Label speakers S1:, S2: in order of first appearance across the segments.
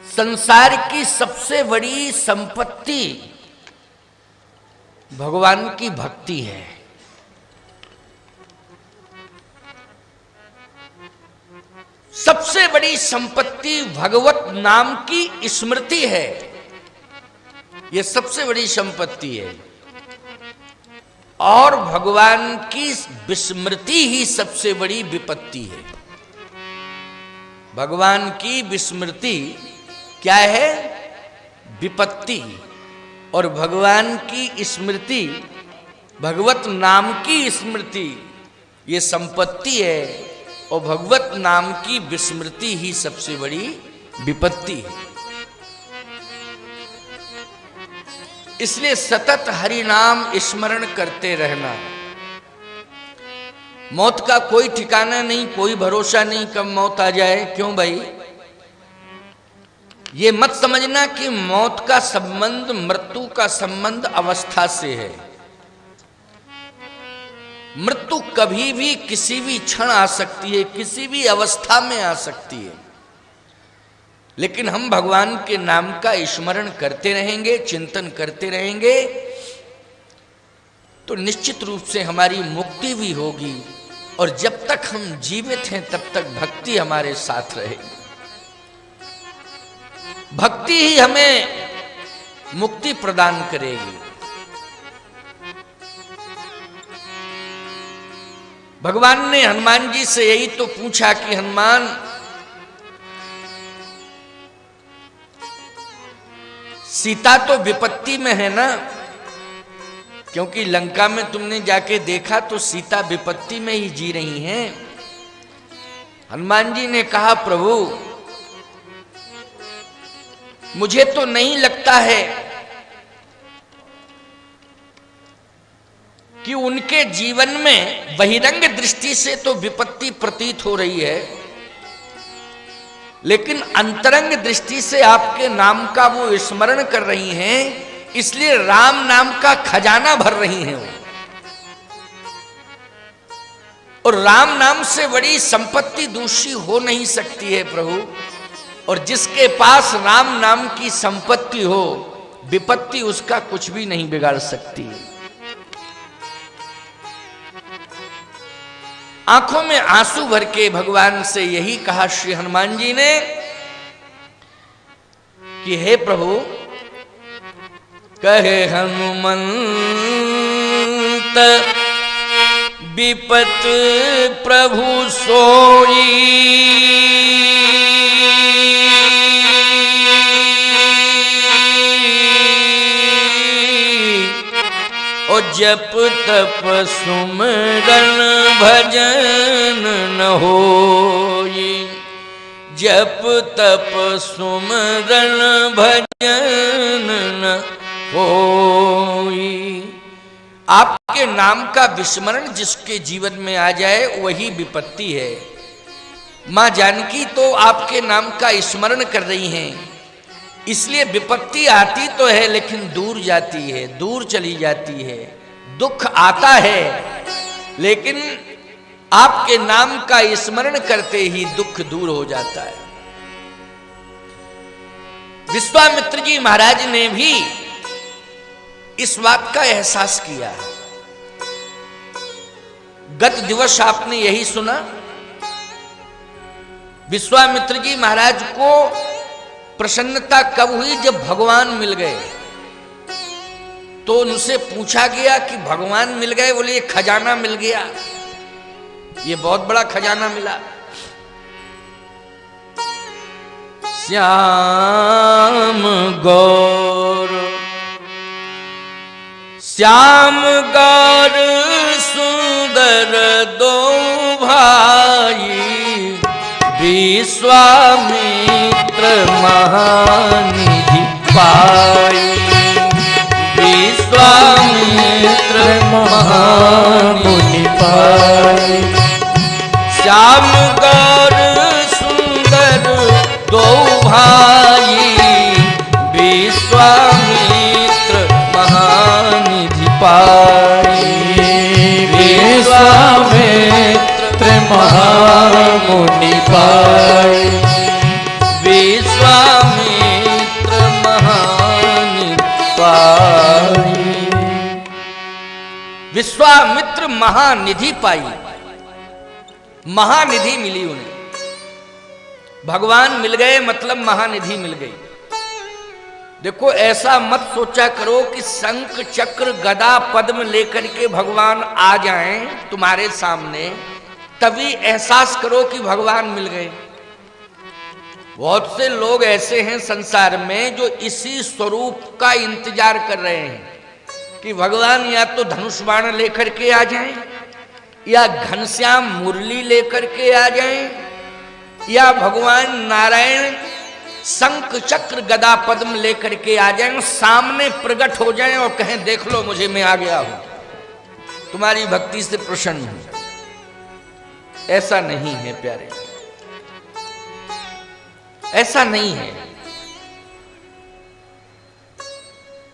S1: संसार की सबसे बड़ी संपत्ति भगवान की भक्ति है। सबसे बड़ी संपत्ति भगवत नाम की स्मृति है। यह सबसे बड़ी संपत्ति है और भगवान की विस्मृति ही सबसे बड़ी विपत्ति है। भगवान की विस्मृति क्या है? विपत्ति। और भगवान की स्मृति, भगवत नाम की स्मृति ये संपत्ति है और भगवत नाम की विस्मृति ही सबसे बड़ी विपत्ति है। इसलिए सतत हरि नाम स्मरण करते रहना। मौत का कोई ठिकाना नहीं, कोई भरोसा नहीं कब मौत आ जाए। क्यों भाई? ये मत समझना कि मौत का संबंध, मृत्यु का संबंध अवस्था से है। मृत्यु कभी भी किसी भी क्षण आ सकती है, किसी भी अवस्था में आ सकती है। लेकिन हम भगवान के नाम का स्मरण करते रहेंगे, चिंतन करते रहेंगे तो निश्चित रूप से हमारी मुक्ति भी होगी। और जब तक हम जीवित हैं तब तक भक्ति हमारे साथ रहेगी। भक्ति ही हमें मुक्ति प्रदान करेगी। भगवान ने हनुमान जी से यही तो पूछा कि हनुमान, सीता तो विपत्ति में है ना? क्योंकि लंका में तुमने जाके देखा तो सीता विपत्ति में ही जी रही हैं। हनुमान जी ने कहा, प्रभु मुझे तो नहीं लगता है कि उनके जीवन में बहिरंग दृष्टि से तो विपत्ति प्रतीत हो रही है, लेकिन अंतरंग दृष्टि से आपके नाम का वो स्मरण कर रही हैं, इसलिए राम नाम का खजाना भर रही हैं वो। और राम नाम से बड़ी संपत्ति दूसरी हो नहीं सकती है प्रभु। और जिसके पास राम नाम की संपत्ति हो, विपत्ति उसका कुछ भी नहीं बिगाड़ सकती है। आंखों में आंसू भर के भगवान से यही कहा श्री हनुमान जी ने कि हे प्रभु, कहे हनुमंत विपत प्रभु सोई, और जप तप सुमरन भजन न होई। जप तप सुमरन भजन न होई। आपके नाम का विस्मरण जिसके जीवन में आ जाए वही विपत्ति है। मां जानकी तो आपके नाम का स्मरण कर रही हैं, इसलिए विपत्ति आती तो है लेकिन दूर जाती है, दूर चली जाती है। दुख आता है लेकिन आपके नाम का स्मरण करते ही दुख दूर हो जाता है। विश्वामित्र जी महाराज ने भी इस बात का एहसास किया। गत दिवस आपने यही सुना। विश्वामित्र जी महाराज को प्रसन्नता कब हुई? जब भगवान मिल गए। तो उनसे पूछा गया कि भगवान मिल गए? बोले ये खजाना मिल गया, ये बहुत बड़ा खजाना मिला। श्याम गौर, श्याम गौर सुंदर दो भाई, विश्वामित्र महानिधि पाई। विश्वामित्र महामुनि पाई। श्याम गौर सुंदर दो भाई, विश्वामित्र महानिधि पाई। विश्वामित्र महामुनि पाई। विश्वामित्र विश्वामित्र महानिधि पाई, महानिधि मिली उन्हें। भगवान मिल गए मतलब महानिधि मिल गई। देखो ऐसा मत सोचा करो कि शंख चक्र गदा पद्म लेकर के भगवान आ जाएं तुम्हारे सामने तभी एहसास करो कि भगवान मिल गए। बहुत से लोग ऐसे हैं संसार में जो इसी स्वरूप का इंतजार कर रहे हैं कि भगवान या तो धनुष बाण लेकर के आ जाएं, या घनश्याम मुरली लेकर के आ जाएं, या भगवान नारायण शंख चक्र गदा पद्म लेकर के आ जाएं, सामने प्रकट हो जाएं और कहें देख लो मुझे, मैं आ गया हूं, तुम्हारी भक्ति से प्रसन्न हूं। ऐसा नहीं है प्यारे, ऐसा नहीं है।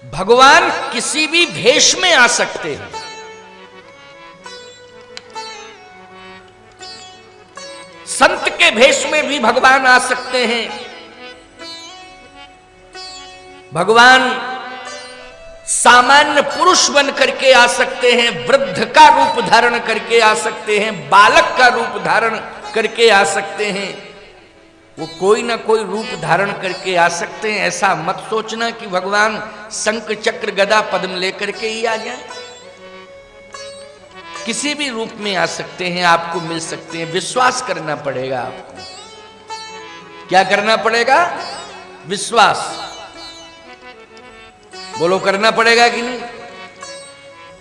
S1: भगवान किसी भी भेष में आ सकते हैं। संत के भेष में भी भगवान आ सकते हैं। भगवान सामान्य पुरुष बन करके आ सकते हैं, वृद्ध का रूप धारण करके आ सकते हैं, बालक का रूप धारण करके आ सकते हैं। वो कोई ना कोई रूप धारण करके आ सकते हैं। ऐसा मत सोचना कि भगवान शंख चक्र गदा पद्म लेकर के ही आ जाए। किसी भी रूप में आ सकते हैं, आपको मिल सकते हैं। विश्वास करना पड़ेगा आपको। क्या करना पड़ेगा? विश्वास। बोलो करना पड़ेगा कि नहीं?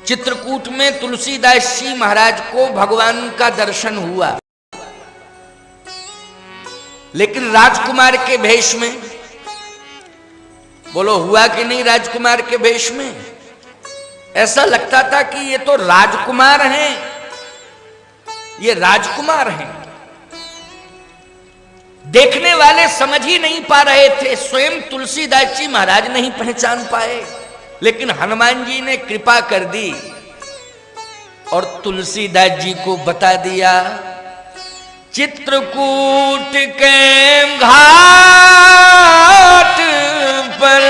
S1: चित्रकूट में तुलसीदास जी महाराज को भगवान का दर्शन हुआ, लेकिन राजकुमार के भेष में। बोलो हुआ कि नहीं? राजकुमार के भेष में ऐसा लगता था कि ये तो राजकुमार हैं, ये राजकुमार हैं। देखने वाले समझ ही नहीं पा रहे थे, स्वयं तुलसीदास जी महाराज नहीं पहचान पाए, लेकिन हनुमान जी ने कृपा कर दी और तुलसीदास जी को बता दिया। चित्रकूट के घाट पर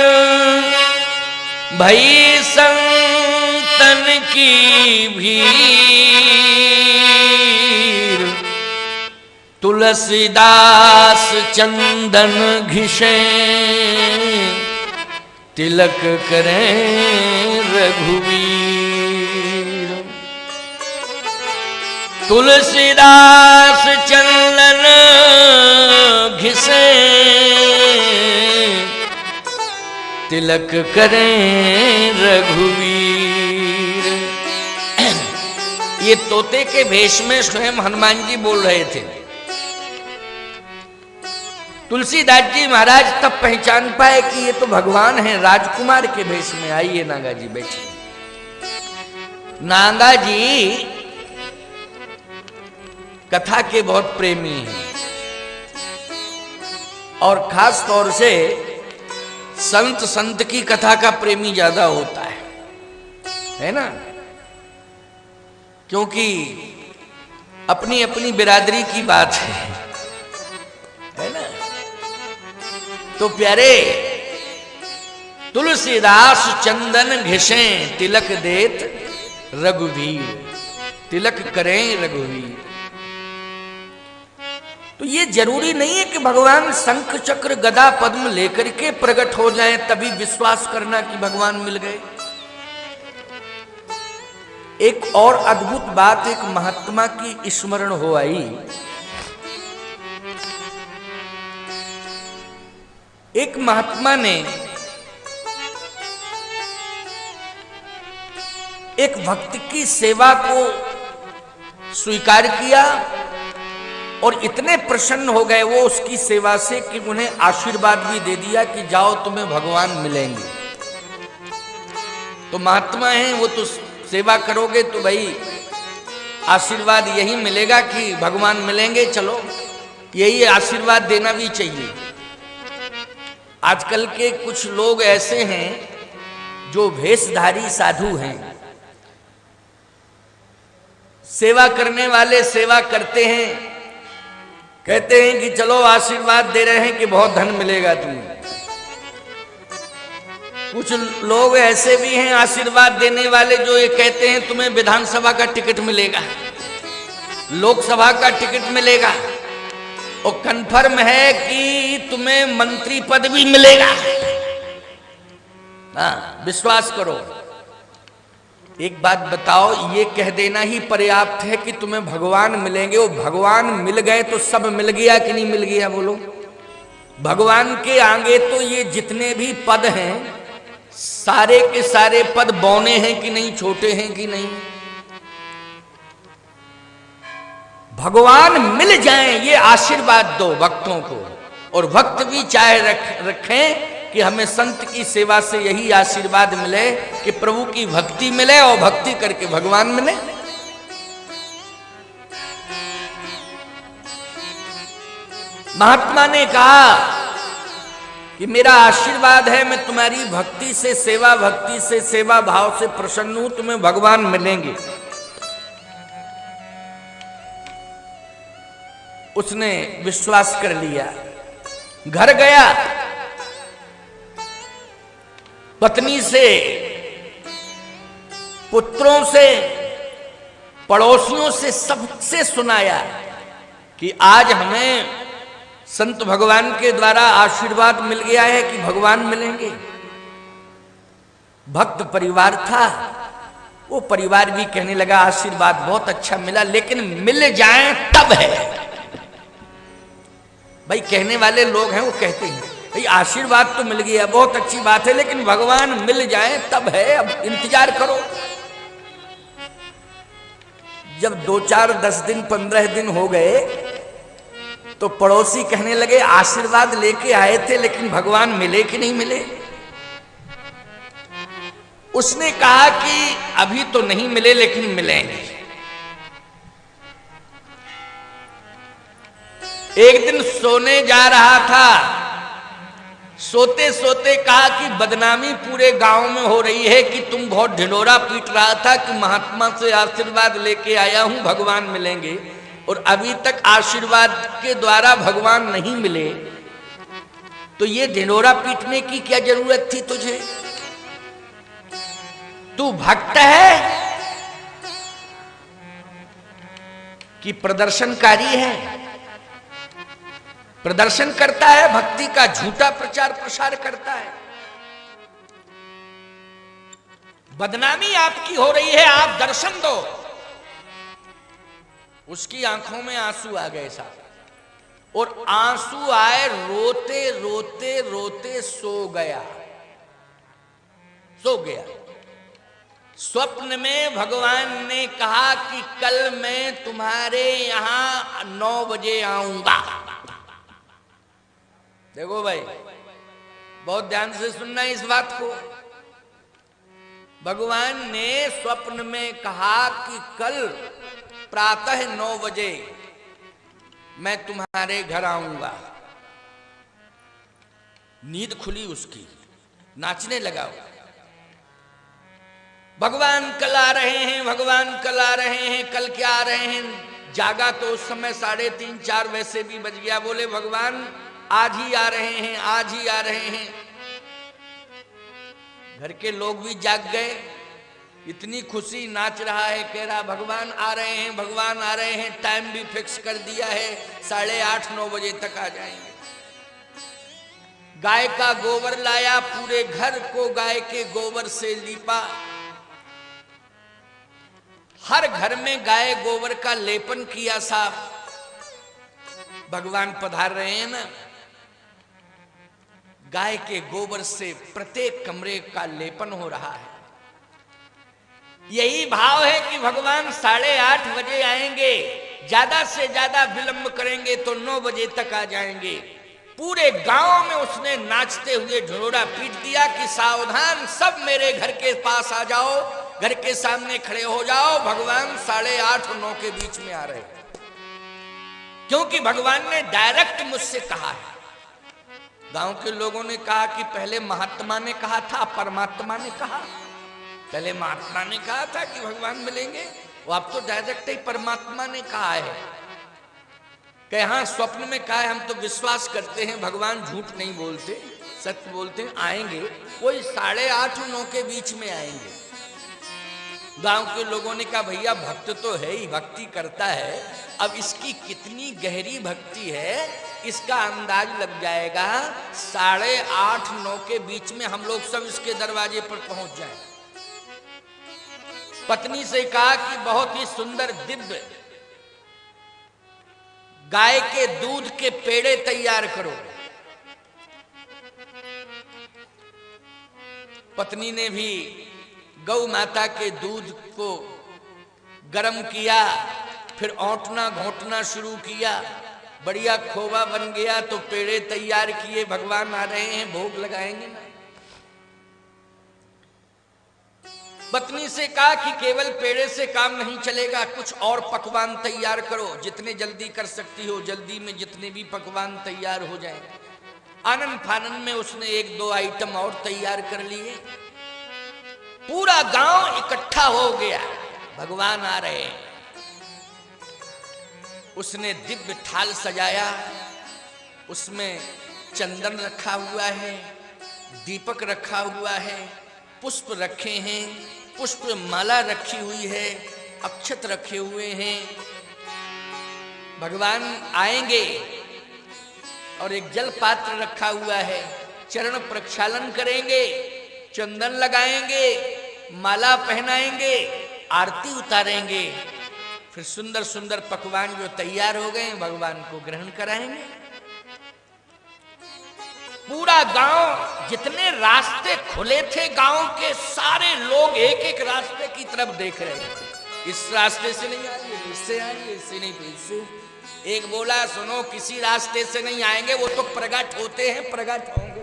S1: भई संतन की भीड़, तुलसीदास चंदन घिसे तिलक करें रघुवीर। तुलसीदास चंदन घिसे तिलक करें रघुवीर। ये तोते के भेष में स्वयं हनुमान जी बोल रहे थे। तुलसीदास जी महाराज तब पहचान पाए कि ये तो भगवान है, राजकुमार के भेष में। आइए नागा जी बैठिए। नागा जी कथा के बहुत प्रेमी हैं और खास तौर से संत की कथा का प्रेमी ज्यादा होता है ना? क्योंकि अपनी अपनी बिरादरी की बात है ना? तो प्यारे, तुलसीदास चंदन घिसे तिलक देत रघुवीर, तिलक करें रघुवीर। तो ये जरूरी नहीं है कि भगवान शंख चक्र गदा पद्म लेकर के प्रकट हो जाएं तभी विश्वास करना कि भगवान मिल गए। एक और अद्भुत बात एक महात्मा की स्मरण हो आई। एक महात्मा ने एक भक्त की सेवा को स्वीकार किया और इतने प्रसन्न हो गए वो उसकी सेवा से कि उन्हें आशीर्वाद भी दे दिया कि जाओ तुम्हें भगवान मिलेंगे। तो महात्मा हैं वो, तो सेवा करोगे तो भाई आशीर्वाद यही मिलेगा कि भगवान मिलेंगे, चलो यही आशीर्वाद देना भी चाहिए। आजकल के कुछ लोग ऐसे हैं जो भेषधारी साधु हैं, सेवा करने वाले सेवा करते हैं, कहते हैं कि चलो आशीर्वाद दे रहे हैं कि बहुत धन मिलेगा तुम्हें। कुछ लोग ऐसे भी हैं आशीर्वाद देने वाले जो ये कहते हैं तुम्हें विधानसभा का टिकट मिलेगा, लोकसभा का टिकट मिलेगा और कन्फर्म है कि तुम्हें मंत्री पद भी मिलेगा। हाँ, विश्वास करो। एक बात बताओ, ये कह देना ही पर्याप्त है कि तुम्हें भगवान मिलेंगे। वो भगवान मिल गए तो सब मिल गया कि नहीं मिल गया? बोलो। भगवान के आगे तो ये जितने भी पद हैं सारे के सारे पद बौने हैं कि नहीं, छोटे हैं कि नहीं? भगवान मिल जाएं ये आशीर्वाद दो भक्तों को, और भक्त भी चाहे रखें कि हमें संत की सेवा से यही आशीर्वाद मिले कि प्रभु की भक्ति मिले और भक्ति करके भगवान मिले। महात्मा ने कहा कि मेरा आशीर्वाद है, मैं तुम्हारी भक्ति से सेवा भाव से प्रसन्न हूं, तुम्हें भगवान मिलेंगे। उसने विश्वास कर लिया, घर गया, पत्नी से, पुत्रों से, पड़ोसियों से, सबसे सुनाया कि आज हमें संत भगवान के द्वारा आशीर्वाद मिल गया है कि भगवान मिलेंगे। भक्त परिवार था, वो परिवार भी कहने लगा आशीर्वाद बहुत अच्छा मिला, लेकिन मिल जाए तब है। भाई कहने वाले लोग हैं, वो कहते हैं भाई आशीर्वाद तो मिल गया, बहुत अच्छी बात है, लेकिन भगवान मिल जाए तब है, अब इंतजार करो। जब 2, 4, 10 दिन 15 दिन हो गए तो पड़ोसी कहने लगे आशीर्वाद लेके आए थे लेकिन भगवान मिले कि नहीं मिले? उसने कहा कि अभी तो नहीं मिले लेकिन मिलेंगे। एक दिन सोने जा रहा था, सोते सोते कहा कि बदनामी पूरे गांव में हो रही है कि तुम बहुत ढिंढोरा पीट रहा था कि महात्मा से आशीर्वाद लेके आया हूं, भगवान मिलेंगे, और अभी तक आशीर्वाद के द्वारा भगवान नहीं मिले, तो ये ढिंढोरा पीटने की क्या जरूरत थी तुझे? तू भक्त है कि प्रदर्शनकारी है? प्रदर्शन करता है, भक्ति का झूठा प्रचार प्रसार करता है। बदनामी आपकी हो रही है, आप दर्शन दो। उसकी आंखों में आंसू आ गए साहब, और आंसू आए, रोते रोते रोते सो गया। स्वप्न में भगवान ने कहा कि कल मैं तुम्हारे यहां 9 बजे आऊंगा। देखो भाई, बहुत ध्यान से सुनना इस बात को। भगवान ने स्वप्न में कहा कि कल प्रातः 9 बजे मैं तुम्हारे घर आऊंगा। नींद खुली उसकी, नाचने लगा। भगवान कल आ रहे हैं, भगवान कल आ रहे हैं, कल क्या आ रहे हैं। जागा तो उस समय 3:30 4 वैसे भी बज गया। बोले भगवान आज ही आ रहे हैं, आज ही आ रहे हैं। घर के लोग भी जाग गए, इतनी खुशी, नाच रहा है, कह रहा भगवान आ रहे हैं, भगवान आ रहे हैं। टाइम भी फिक्स कर दिया है, 8:30 9 बजे तक आ जाएंगे। गाय का गोबर लाया, पूरे घर को गाय के गोबर से लीपा। हर घर में गाय गोबर का लेपन किया साहब। भगवान पधार रहे हैं ना, गाय के गोबर से प्रत्येक कमरे का लेपन हो रहा है। यही भाव है कि भगवान 8:30 बजे आएंगे, ज्यादा से ज्यादा विलंब करेंगे तो 9 बजे तक आ जाएंगे। पूरे गांव में उसने नाचते हुए ढिंढोरा पीट दिया कि सावधान, सब मेरे घर के पास आ जाओ, घर के सामने खड़े हो जाओ, भगवान 8:30 और 9 के बीच में आ रहे हैं। क्योंकि भगवान ने डायरेक्ट मुझसे कहा है। गांव के लोगों ने कहा कि पहले महात्मा ने कहा था, परमात्मा ने कहा। पहले महात्मा ने कहा था कि भगवान मिलेंगे, वो अब तो डायरेक्ट ही परमात्मा ने कहा है। कहे हाँ, स्वप्न में कहा है, हम तो विश्वास करते हैं, भगवान झूठ नहीं बोलते। सत्य बोलते हैं, आएंगे कोई 8:30-9 के बीच में आएंगे। गांव के लोगों ने कहा भैया भक्त तो है ही, भक्ति करता है, अब इसकी कितनी गहरी भक्ति है इसका अंदाज लग जाएगा। 8:30-9 के बीच में हम लोग सब इसके दरवाजे पर पहुंच जाएं। पत्नी से कहा कि बहुत ही सुंदर दिव्य गाय के दूध के पेड़े तैयार करो। पत्नी ने भी गौ माता के दूध को गर्म किया, फिर औंटना घोंटना शुरू किया, बढ़िया खोवा बन गया तो पेड़े तैयार किए। भगवान आ रहे हैं, भोग लगाएंगे ना। पत्नी से कहा कि केवल पेड़े से काम नहीं चलेगा, कुछ और पकवान तैयार करो, जितने जल्दी कर सकती हो जल्दी में जितने भी पकवान तैयार हो जाएं। आनंद फानन में उसने 1-2 आइटम और तैयार कर लिए। पूरा गांव इकट्ठा हो गया, भगवान आ रहे हैं। उसने दिव्य थाल सजाया, उसमें चंदन रखा हुआ है, दीपक रखा हुआ है, पुष्प रखे हैं, पुष्प माला रखी हुई है, अक्षत रखे हुए हैं। भगवान आएंगे और एक जल पात्र रखा हुआ है, चरण प्रक्षालन करेंगे, चंदन लगाएंगे, माला पहनाएंगे, आरती उतारेंगे, फिर सुंदर सुंदर पकवान जो तैयार हो गए भगवान को ग्रहण कराएंगे। पूरा गांव, जितने रास्ते खुले थे गांव के सारे लोग एक एक रास्ते की तरफ देख रहे थे। इस रास्ते से नहीं आएंगे, इससे आएंगे, इससे नहीं तो इससे। एक बोला सुनो किसी रास्ते से नहीं आएंगे, वो तो प्रगट होते हैं, प्रगट होंगे।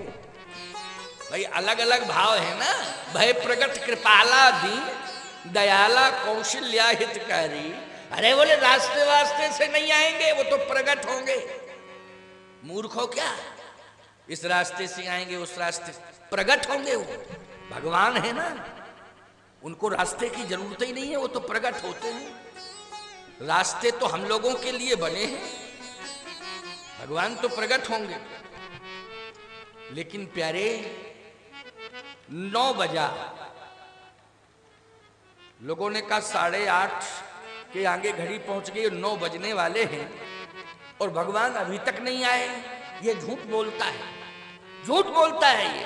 S1: भाई अलग अलग भाव है ना, भय प्रगट कृपाला दीन दयाला कौशल्या हितकारी। अरे बोले रास्ते वास्ते से नहीं आएंगे, वो तो प्रगट होंगे। मूर्ख हो क्या, इस रास्ते से आएंगे उस रास्ते से प्रगट होंगे। वो भगवान है ना, उनको रास्ते की जरूरत ही नहीं है, वो तो प्रगट होते हैं। रास्ते तो हम लोगों के लिए बने हैं, भगवान तो प्रगट होंगे। लेकिन प्यारे 9 बजा, लोगों ने कहा 8:30 के आगे घड़ी पहुंच गई, 9 बजने वाले हैं और भगवान अभी तक नहीं आए। ये झूठ बोलता है, झूठ बोलता है ये।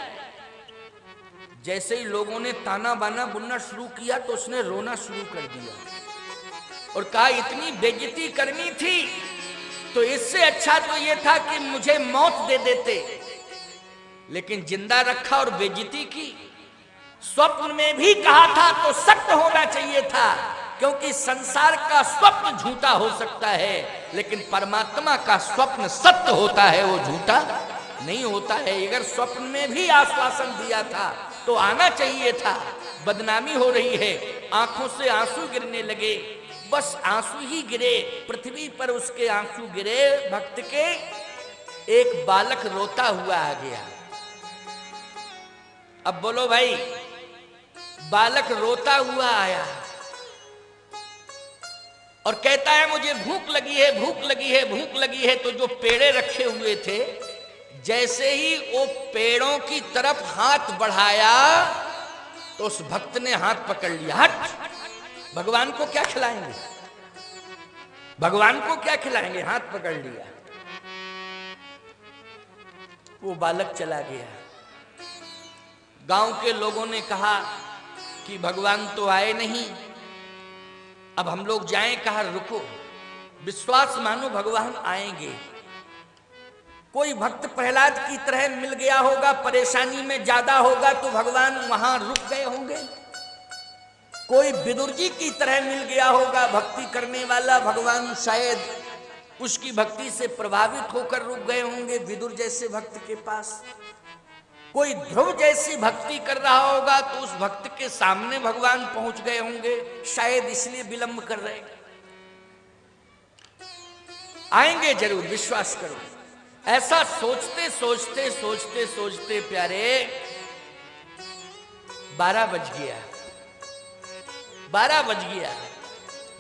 S1: जैसे ही लोगों ने ताना बाना बुनना शुरू किया तो उसने रोना शुरू कर दिया और कहा इतनी बेइज्जती करनी थी तो इससे अच्छा तो ये था कि मुझे मौत दे देते, लेकिन जिंदा रखा और बेइज्जती की। स्वप्न में भी कहा था तो सत्य होना चाहिए था, क्योंकि संसार का स्वप्न झूठा हो सकता है लेकिन परमात्मा का स्वप्न सत्य होता है, वो झूठा नहीं होता है। अगर स्वप्न में भी आश्वासन दिया था तो आना चाहिए था। बदनामी हो रही है, आंखों से आंसू गिरने लगे, बस आंसू ही गिरे, पृथ्वी पर उसके आंसू गिरे। भक्त के एक बालक रोता हुआ आ गया। अब बोलो भाई, बालक रोता हुआ आया और कहता है मुझे भूख लगी है, भूख लगी है, भूख लगी है। तो जो पेड़े रखे हुए थे, जैसे ही वो पेड़ों की तरफ हाथ बढ़ाया तो उस भक्त ने हाथ पकड़ लिया। हट, भगवान को क्या खिलाएंगे, भगवान को क्या खिलाएंगे, हाथ पकड़ लिया। वो बालक चला गया। गांव के लोगों ने कहा कि भगवान तो आए नहीं, अब हम लोग जाएं। कहा रुको, विश्वास मानो भगवान आएंगे। कोई भक्त प्रहलाद की तरह मिल गया होगा, परेशानी में ज्यादा होगा तो भगवान वहां रुक गए होंगे। कोई विदुर जी की तरह मिल गया होगा, भक्ति करने वाला, भगवान शायद उसकी भक्ति से प्रभावित होकर रुक गए होंगे विदुर जैसे भक्त के पास। कोई ध्रुव जैसी भक्ति कर रहा होगा तो उस भक्त के सामने भगवान पहुंच गए होंगे, शायद इसलिए विलंब कर रहे। आएंगे जरूर, विश्वास करो। ऐसा सोचते सोचते सोचते सोचते प्यारे 12 बज गया। 12 बज गया।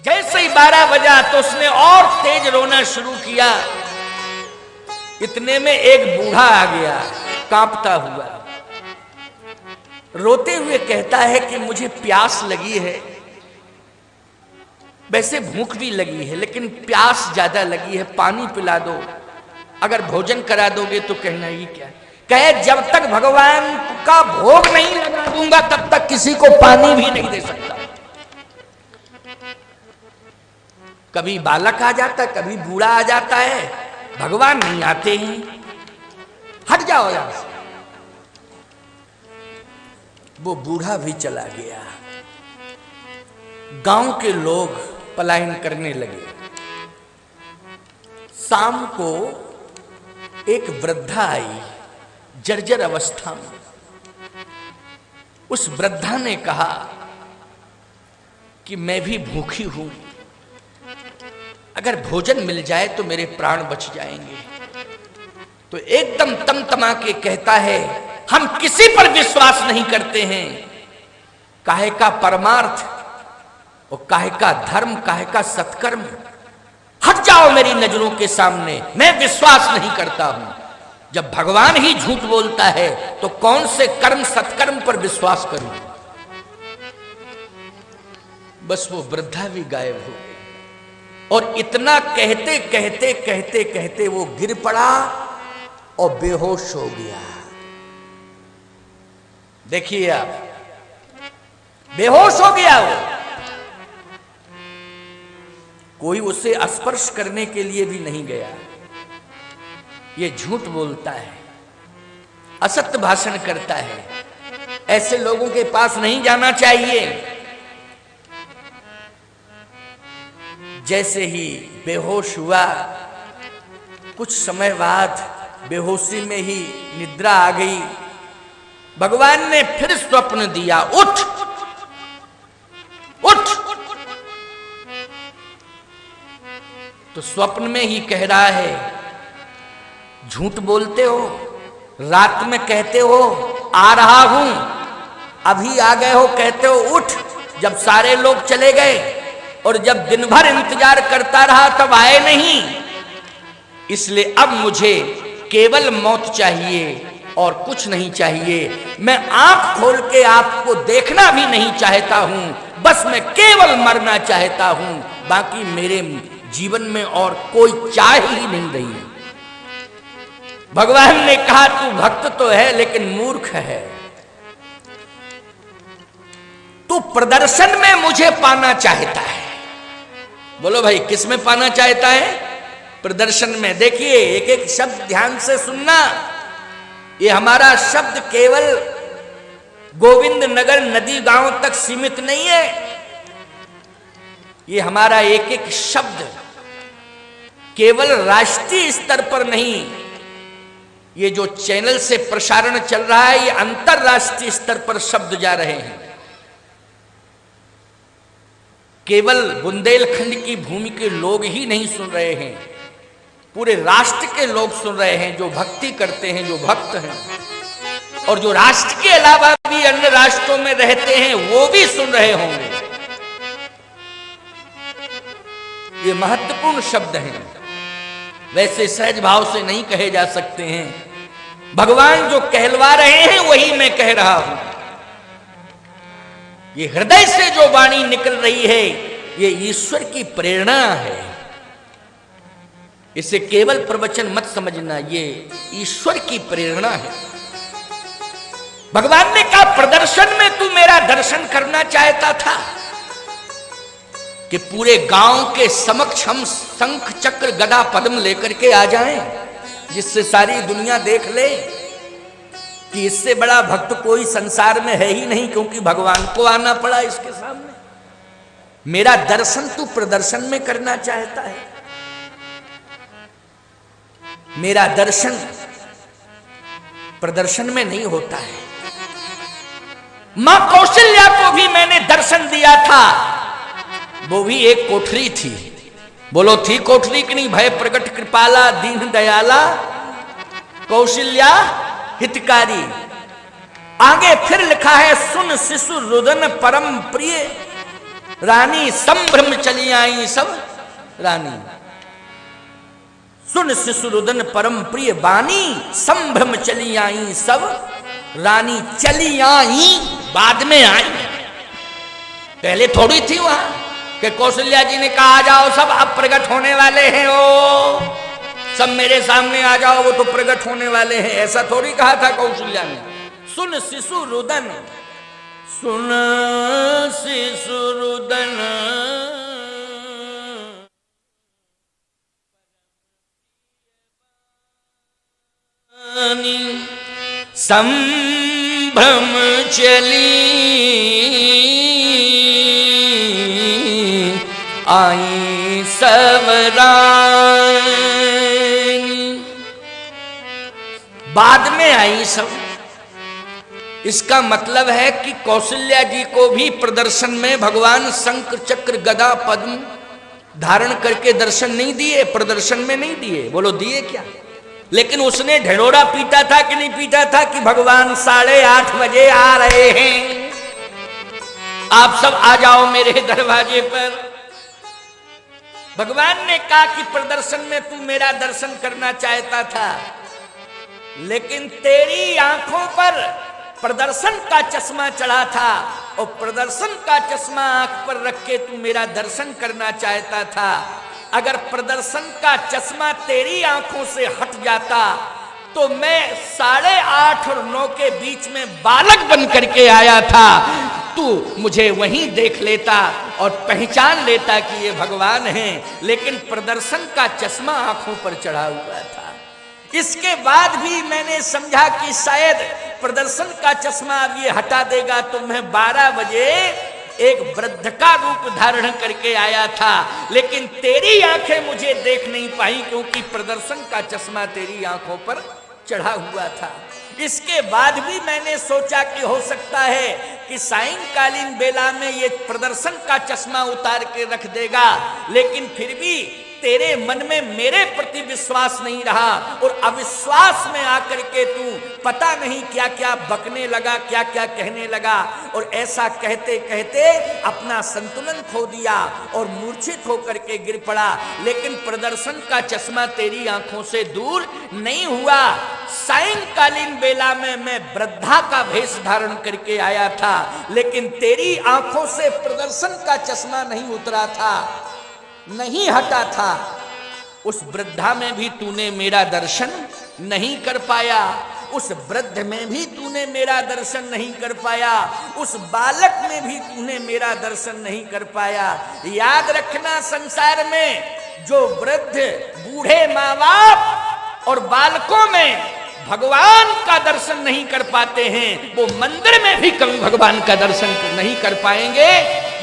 S1: जैसे ही 12 बजा तो उसने और तेज रोना शुरू किया। इतने में एक बूढ़ा आ गया। कांपता हुआ रोते हुए कहता है कि मुझे प्यास लगी है, वैसे भूख भी लगी है लेकिन प्यास ज्यादा लगी है, पानी पिला दो, अगर भोजन करा दोगे तो कहना ही क्या। कहे जब तक भगवान का भोग नहीं लगा दूंगा तब तक किसी को पानी भी नहीं दे सकता। कभी बालक आ जाता है, कभी बूढ़ा आ जाता है, भगवान नहीं आते हैं, हट जाओ यहां से। वो बूढ़ा भी चला गया, गांव के लोग पलायन करने लगे। शाम को एक वृद्धा आई जर्जर अवस्था में। उस वृद्धा ने कहा कि मैं भी भूखी हूं, अगर भोजन मिल जाए तो मेरे प्राण बच जाएंगे। तो एकदम तमतमा के कहता है हम किसी पर विश्वास नहीं करते हैं, काहे का परमार्थ और काहे का धर्म, काहे का सत्कर्म, हट जाओ मेरी नजरों के सामने, मैं विश्वास नहीं करता हूं। जब भगवान ही झूठ बोलता है तो कौन से कर्म सत्कर्म पर विश्वास करूं। बस वो वृद्धा भी गायब हो गई और इतना कहते कहते कहते कहते वो गिर पड़ा और बेहोश हो गया। देखिए आप, बेहोश हो गया वो, कोई उसे स्पर्श करने के लिए भी नहीं गया। ये झूठ बोलता है, असत्य भाषण करता है, ऐसे लोगों के पास नहीं जाना चाहिए। जैसे ही बेहोश हुआ, कुछ समय बाद बेहोशी में ही निद्रा आ गई। भगवान ने फिर स्वप्न दिया, उठ उठ। तो स्वप्न में ही कह रहा है झूठ बोलते हो, रात में कहते हो आ रहा हूं, अभी आ गए हो, कहते हो उठ, जब सारे लोग चले गए और जब दिन भर इंतजार करता रहा तब आए नहीं। इसलिए अब मुझे केवल मौत चाहिए और कुछ नहीं चाहिए। मैं आंख खोल के आपको देखना भी नहीं चाहता हूं, बस मैं केवल मरना चाहता हूं, बाकी मेरे जीवन में और कोई चाह ही नहीं रही है। भगवान ने कहा तू भक्त तो है लेकिन मूर्ख है, तू प्रदर्शन में मुझे पाना चाहता है। बोलो भाई किस में पाना चाहता है? प्रदर्शन में। देखिए एक एक शब्द ध्यान से सुनना, ये हमारा शब्द केवल गोविंद नगर नदी गांव तक सीमित नहीं है, ये हमारा एक एक शब्द केवल राष्ट्रीय स्तर पर नहीं, ये जो चैनल से प्रसारण चल रहा है ये अंतरराष्ट्रीय स्तर पर शब्द जा रहे हैं। केवल बुंदेलखंड की भूमि के लोग ही नहीं सुन रहे हैं, पूरे राष्ट्र के लोग सुन रहे हैं, जो भक्ति करते हैं, जो भक्त हैं, और जो राष्ट्र के अलावा भी अन्य राष्ट्रों में रहते हैं वो भी सुन रहे होंगे। ये महत्वपूर्ण शब्द हैं, वैसे सहज भाव से नहीं कहे जा सकते हैं। भगवान जो कहलवा रहे हैं वही मैं कह रहा हूं। ये हृदय से जो वाणी निकल रही है ये ईश्वर की प्रेरणा है, इसे केवल प्रवचन मत समझना, ये ईश्वर की प्रेरणा है। भगवान ने कहा प्रदर्शन में तू मेरा दर्शन करना चाहता था कि पूरे गांव के समक्ष हम शंख चक्र गदा पद्म लेकर के आ जाएं, जिससे सारी दुनिया देख ले कि इससे बड़ा भक्त कोई संसार में है ही नहीं, क्योंकि भगवान को आना पड़ा इसके सामने। मेरा दर्शन तू प्रदर्शन में करना चाहता है। मेरा दर्शन प्रदर्शन में नहीं होता है। मां कौशल्या को भी मैंने दर्शन दिया था, वो भी एक कोठरी थी। बोलो थी कोठरी कि नहीं? भय प्रकट कृपाला दीन दयाला कौशल्या हितकारी। आगे फिर लिखा है सुन शिशु रुदन परम प्रिय रानी संभ्रम चली आई सब रानी। सुन शिशुरुदन परम प्रिय बानी, संभ्रम चली आई सब रानी। चली आई बाद में आई, पहले थोड़ी थी वहां कि कौशल्या जी ने कहा आ जाओ सब, अब प्रकट होने वाले हैं, ओ सब मेरे सामने आ जाओ, वो तो प्रकट होने वाले हैं, ऐसा थोड़ी कहा था कौशल्या ने। सुन शिशुरुदन, सुन शिशुरुदन संभ्रम चली आई सवरानी। बाद में आई सब, इसका मतलब है कि कौशल्या जी को भी प्रदर्शन में भगवान शंख चक्र गदा पद्म धारण करके दर्शन नहीं दिए, प्रदर्शन में नहीं दिए। बोलो दिए क्या? लेकिन उसने ढिढोरा पीटा था कि नहीं पीटा था कि भगवान 8:30 बजे आ रहे हैं, आप सब आ जाओ मेरे दरवाजे पर। भगवान ने कहा कि प्रदर्शन में तू मेरा दर्शन करना चाहता था, लेकिन तेरी आंखों पर प्रदर्शन का चश्मा चढ़ा था, और प्रदर्शन का चश्मा आंख पर रख के तू मेरा दर्शन करना चाहता था। अगर प्रदर्शन का चश्मा तेरी आंखों से हट जाता तो मैं 8:30 और 9 के बीच में बालक बन करके आया था, तू मुझे वहीं देख लेता और पहचान लेता कि ये भगवान हैं, लेकिन प्रदर्शन का चश्मा आंखों पर चढ़ा हुआ था। इसके बाद भी मैंने समझा कि शायद प्रदर्शन का चश्मा अब ये हटा देगा, तो मैं 12 बजे एक वृद्ध का रूप धारण करके आया था, लेकिन तेरी आंखें मुझे देख नहीं पाई क्योंकि प्रदर्शन का चश्मा तेरी आंखों पर चढ़ा हुआ था। इसके बाद भी मैंने सोचा कि हो सकता है कि सायंकालीन बेला में ये प्रदर्शन का चश्मा उतार के रख देगा, लेकिन फिर भी तेरे मन में मेरे प्रति विश्वास नहीं रहा, और अविश्वास में आकर के तू पता नहीं क्या क्या बकने लगा, क्या क्या कहने लगा, और ऐसा कहते कहते अपना संतुलन खो दिया और मूर्छित होकर के गिर पड़ा। लेकिन प्रदर्शन का चश्मा तेरी आंखों से दूर नहीं हुआ। सायंकालीन बेला में मैं वृद्धा का भेष धारण करके आया था, लेकिन तेरी आंखों से प्रदर्शन का चश्मा नहीं उतरा था, नहीं हटा था। उस वृद्धा में भी तूने मेरा दर्शन नहीं कर पाया, उस वृद्ध में भी तूने मेरा दर्शन नहीं कर पाया, उस बालक में भी तूने मेरा दर्शन नहीं कर पाया। याद रखना, संसार में जो वृद्ध बूढ़े माँ बाप और बालकों में भगवान का दर्शन नहीं कर पाते हैं, वो मंदिर में भी कभी भगवान का दर्शन नहीं कर पाएंगे।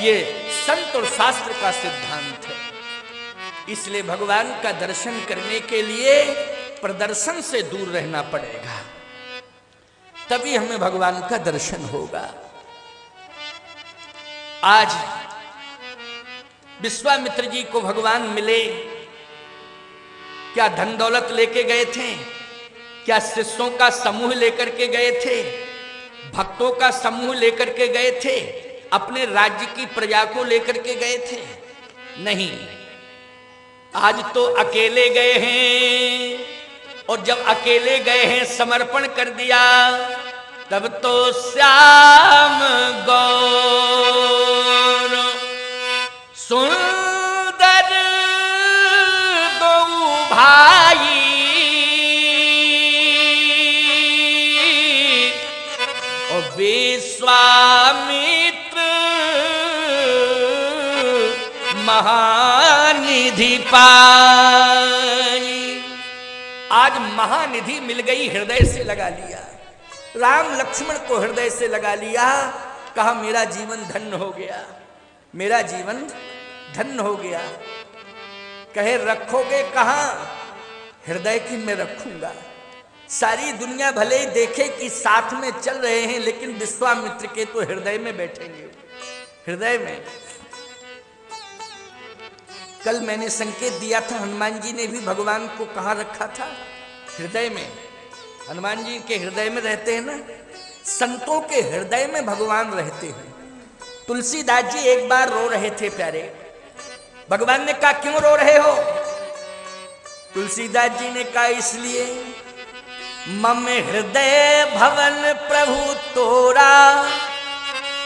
S1: ये संत और शास्त्र का सिद्धांत है। इसलिए भगवान का दर्शन करने के लिए प्रदर्शन से दूर रहना पड़ेगा, तभी हमें भगवान का दर्शन होगा। आज विश्वामित्र जी को भगवान मिले, क्या धन दौलत लेके गए थे? क्या शिष्यों का समूह लेकर के गए थे? भक्तों का समूह लेकर के गए थे? अपने राज्य की प्रजा को लेकर के गए थे? नहीं, आज तो अकेले गए हैं, और जब अकेले गए हैं समर्पण कर दिया, तब तो श्याम गौर सुंदर दो भाई, और विश्वामित्र महानिधि पाई। आज महानिधि मिल गई, हृदय से लगा लिया। राम लक्ष्मण को हृदय से लगा लिया, कहा मेरा जीवन धन्य हो गया, मेरा जीवन धन्य हो गया। कहे रखोगे कहां? हृदय की में रखूंगा। सारी दुनिया भले ही देखे कि साथ में चल रहे हैं, लेकिन विश्वामित्र के तो हृदय में बैठेंगे, हृदय में। कल मैंने संकेत दिया था, हनुमान जी ने भी भगवान को कहाँ रखा था? हृदय में। हनुमान जी के हृदय में रहते हैं ना, संतों के हृदय में भगवान रहते हैं। तुलसीदास जी एक बार रो रहे थे प्यारे, भगवान ने कहा क्यों रो रहे हो? तुलसीदास जी ने कहा इसलिए मम हृदय भवन प्रभु तोरा,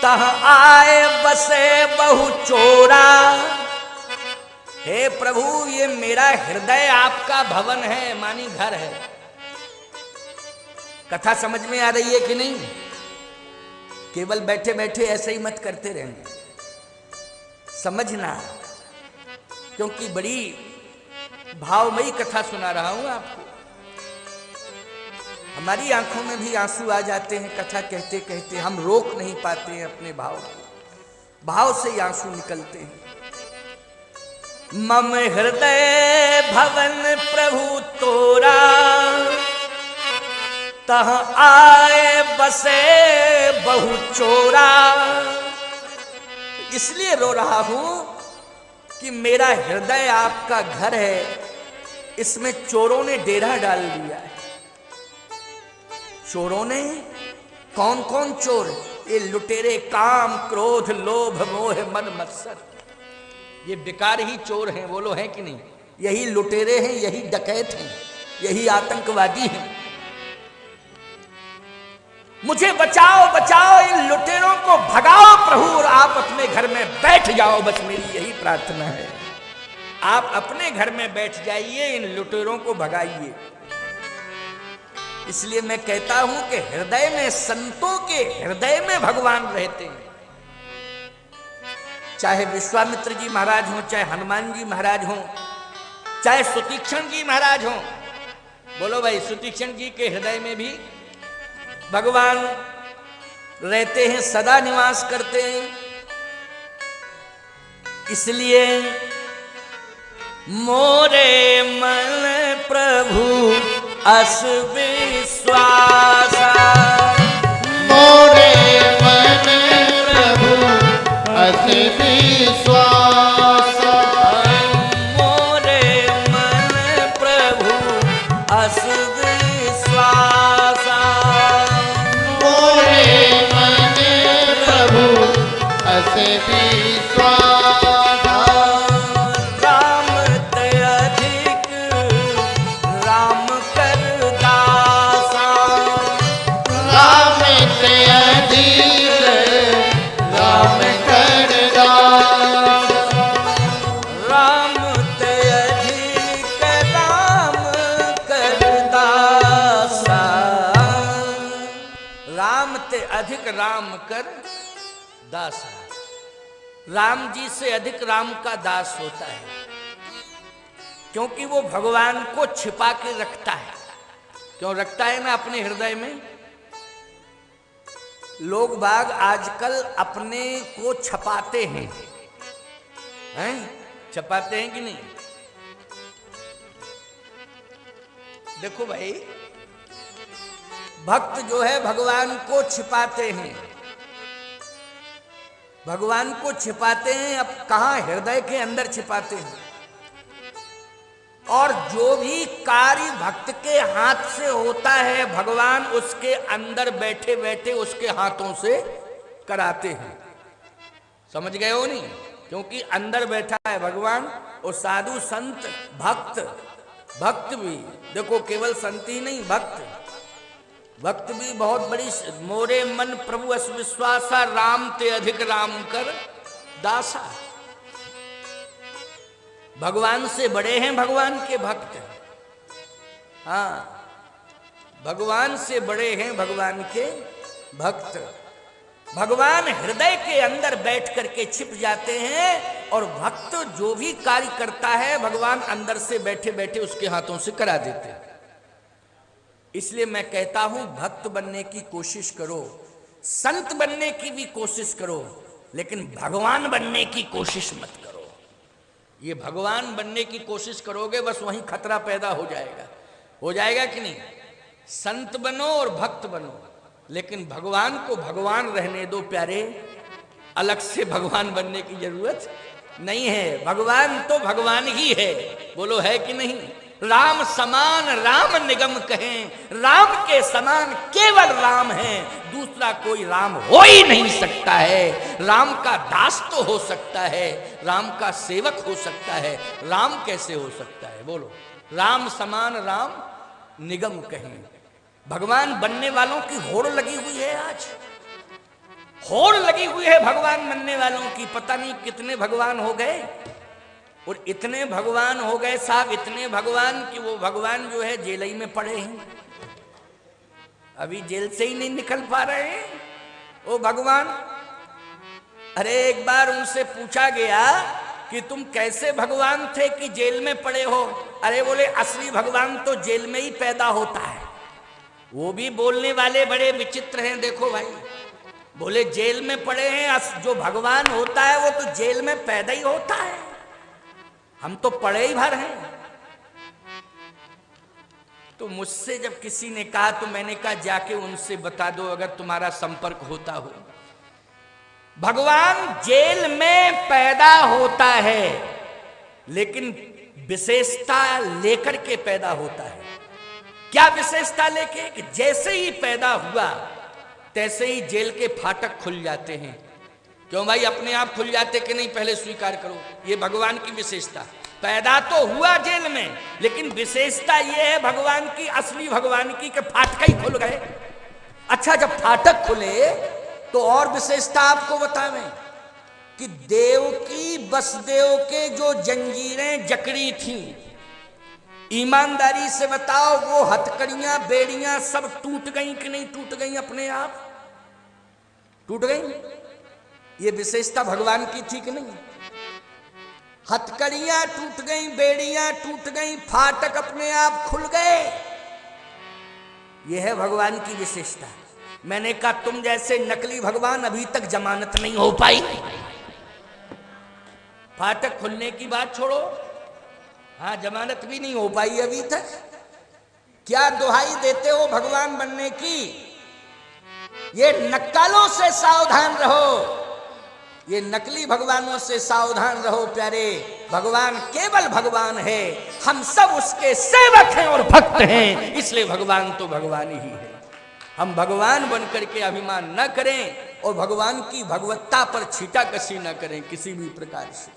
S1: तह आए बसे बहु चोरा। हे प्रभु, ये मेरा हृदय आपका भवन है, मानी घर है। कथा समझ में आ रही है कि नहीं? केवल बैठे बैठे ऐसे ही मत करते रहना, समझना, क्योंकि बड़ी भावमयी कथा सुना रहा हूं आपको। हमारी आंखों में भी आंसू आ जाते हैं कथा कहते कहते, हम रोक नहीं पाते हैं अपने भाव को, भाव से ही आंसू निकलते हैं। मम हृदय भवन प्रभु तोरा, तह आए बसे बहु चोरा। इसलिए रो रहा हूं कि मेरा हृदय आपका घर है, इसमें चोरों ने डेरा डाल दिया है। चोरों ने, कौन कौन चोर? ये लुटेरे, काम क्रोध लोभ मोह मन मत्सर, ये बेकार ही चोर हैं, बोलो हैं कि नहीं? यही लुटेरे हैं, यही डकैत हैं, यही आतंकवादी हैं। मुझे बचाओ बचाओ, इन लुटेरों को भगाओ प्रभु, और आप अपने घर में बैठ जाओ, बस मेरी यही प्रार्थना है। आप अपने घर में बैठ जाइए, इन लुटेरों को भगाइए। इसलिए मैं कहता हूं कि हृदय में, संतों के हृदय में भगवान रहते हैं। चाहे विश्वामित्र जी महाराज हों, चाहे हनुमान जी महाराज हों, चाहे सुतीक्षण जी महाराज हों। बोलो भाई, सुतीक्षण जी के हृदय में भी भगवान रहते हैं, सदा निवास करते हैं। इसलिए मोरे मन प्रभु अस विश्वासा,
S2: मोरे मन प्रभु अस विश्वासा,
S1: मोरे मन प्रभु अस विश्वासा,
S2: मोरे मन प्रभु अस विश्वासा।
S1: राम ते अधिक राम कर दासा,
S2: राम ते अधिक राम कर दासा,
S1: राम ते अधिक राम कर दासा, राम ते अधिक राम कर दासा। राम जी से अधिक राम का दास होता है, क्योंकि वो भगवान को छिपा के रखता है। क्यों रखता है ना अपने हृदय में? लोग बाग आजकल अपने को छपाते हैं, छपाते हैं कि नहीं? देखो भाई, भक्त जो है भगवान को छिपाते हैं, भगवान को छिपाते हैं। अब कहां? हृदय के अंदर छिपाते हैं। और जो भी कार्य भक्त के हाथ से होता है, भगवान उसके अंदर बैठे बैठे उसके हाथों से कराते हैं। समझ गए हो नहीं? क्योंकि अंदर बैठा है भगवान, और साधु संत भक्त, भक्त भी देखो, केवल संत ही नहीं, भक्त भी बहुत बड़ी। मोरे मन प्रभु अस विश्वासा, राम ते अधिक राम कर दासा। भगवान से बड़े हैं भगवान के भक्त। हाँ, भगवान से बड़े हैं भगवान के भक्त। भगवान हृदय के अंदर बैठ करके छिप जाते हैं, और भक्त जो भी कार्य करता है भगवान अंदर से बैठे बैठे उसके हाथों से करा देते हैं। इसलिए मैं कहता हूं, भक्त बनने की कोशिश करो, संत बनने की भी कोशिश करो, लेकिन भगवान बनने की कोशिश मत करो। ये भगवान बनने की कोशिश करोगे, बस वहीं खतरा पैदा हो जाएगा। हो जाएगा कि नहीं? संत बनो और भक्त बनो, लेकिन भगवान को भगवान रहने दो प्यारे। अलग से भगवान बनने की जरूरत नहीं है। भगवान तो भगवान ही है, बोलो है कि नहीं? राम समान राम निगम कहें, राम के समान केवल राम है, दूसरा कोई राम हो ही नहीं सकता है। राम का दास तो हो सकता है, राम का सेवक हो सकता है, राम कैसे हो सकता है? बोलो। राम समान राम निगम कहीं। भगवान बनने वालों की होड़ लगी हुई है, आज होड़ लगी हुई है भगवान बनने वालों की। पता नहीं कितने भगवान हो गए, और इतने भगवान हो गए साहब, इतने भगवान कि वो भगवान जो है जेल ही में पड़े हैं, अभी जेल से ही नहीं निकल पा रहे हैं वो भगवान। अरे एक बार उनसे पूछा गया कि तुम कैसे भगवान थे कि जेल में पड़े हो? अरे बोले असली भगवान तो जेल में ही पैदा होता है। वो भी बोलने वाले बड़े विचित्र हैं, देखो भाई, बोले जेल में पड़े हैं, जो भगवान होता है वो तो जेल में पैदा ही होता है, हम तो पड़े ही भर हैं। तो मुझसे जब किसी ने कहा तो मैंने कहा जाके उनसे बता दो अगर तुम्हारा संपर्क होता हो। भगवान जेल में पैदा होता है, लेकिन विशेषता लेकर के पैदा होता है। क्या विशेषता लेके? कि जैसे ही पैदा हुआ तैसे ही जेल के फाटक खुल जाते हैं। क्यों भाई, अपने आप खुल जाते कि नहीं? पहले स्वीकार करो, ये भगवान की विशेषता। पैदा तो हुआ जेल में, लेकिन विशेषता ये है भगवान की, असली भगवान की, कि फाटक ही खुल गए। अच्छा, जब फाटक खुले तो और विशेषता आपको बतावें कि देव की वसुदेव के जो जंजीरें जकड़ी थी, ईमानदारी से बताओ वो हथकड़ियां बेड़ियां सब टूट गई कि नहीं टूट गई? अपने आप टूट गई। ये विशेषता भगवान की थी कि नहीं? हथकड़ियां टूट गई, बेड़ियां टूट गई, फाटक अपने आप खुल गए। यह है भगवान की विशेषता। मैंने कहा तुम जैसे नकली भगवान अभी तक जमानत नहीं हो पाई। फाटक खुलने की बात छोड़ो, हाँ जमानत भी नहीं हो पाई अभी तक। क्या दुहाई देते हो भगवान बनने की? ये नक्कालों से सावधान रहो, ये नकली भगवानों से सावधान रहो प्यारे। भगवान केवल भगवान है, हम सब उसके सेवक हैं और भक्त हैं, इसलिए भगवान तो भगवान ही है। हम भगवान बनकर के अभिमान न करें और भगवान की भगवत्ता पर छीटाकशी न करें किसी भी प्रकार से।